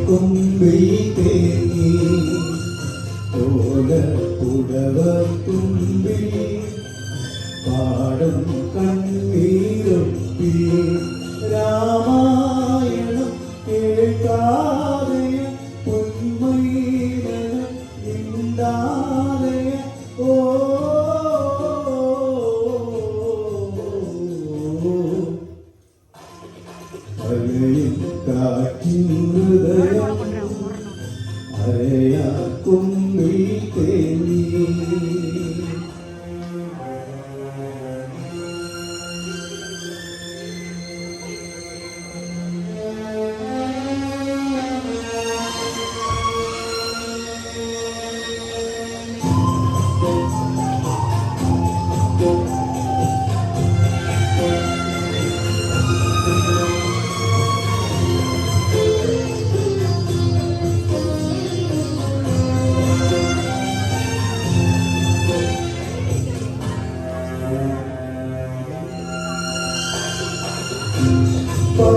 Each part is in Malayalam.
കൊമ്പിൽ തേങ്ങി ഓല പുടവ തുമ്പിൽ പാടും കണ്ണീരൊപ്പി രാമായണം കേൾക്കാതെ പൊന്മൈനനം നിന്താതെ ഓ കാറ്റിൻ ഹൃദയം അരയാക്കുമ്പിൽ തേങ്ങി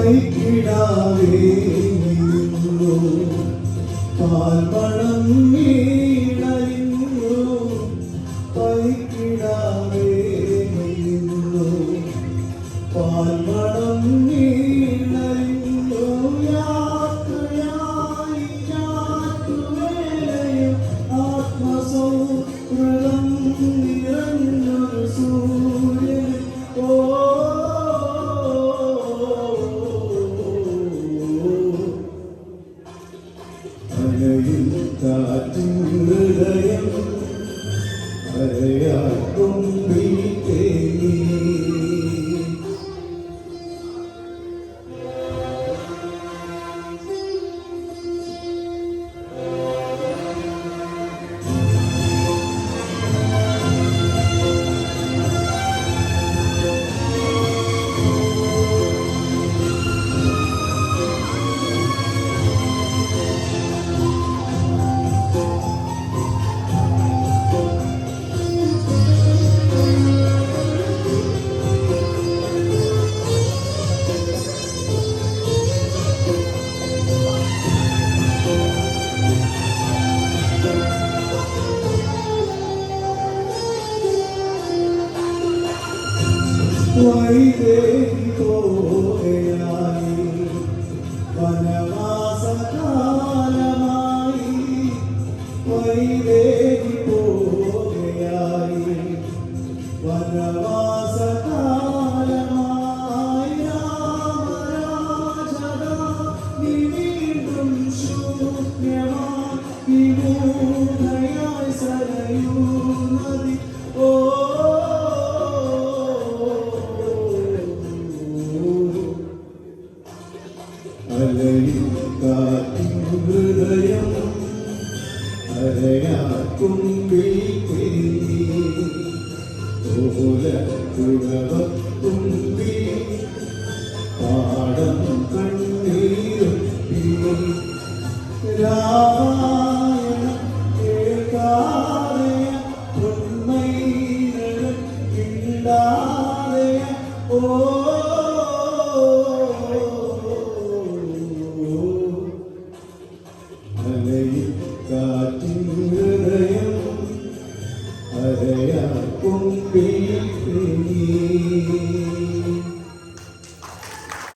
പൈക്കിടാവേ നിന്നു പാൽമണം വീണലിന്നു പൈക്കിടാവേ നിന്നു പാൽമണം വീണലിന്നു യാത്രയായി യാത്രവേളയും ആത്മസൗഹൃദം നിറഞ്ഞൊരു സൂര്യൻ ഓ കാറ്റിൻ ഹൃദയം അരയാക്കുമ്പിൽ തേങ്ങി വൈദേഹി പോകയായി വനവാസകാലമായി വൈദേഹി പോകയായി വനവാസകാലമായി രാമരാജക വീണ്ടും ശൂന്യമായി വിമൂഢയായി സരയൂ നദി ഓ കാറ്റിൻ ഹൃദയം അരയാക്കുമ്പിൽ തേങ്ങി ഓല കുഴവത്തുമ്പിൽ പാടം കണ്ണീരൊപ്പി രാമായണം കേൾക്കാതെ പൊന്മൈനനം കിണ്ടാതെ ഓ കാറ്റിൻ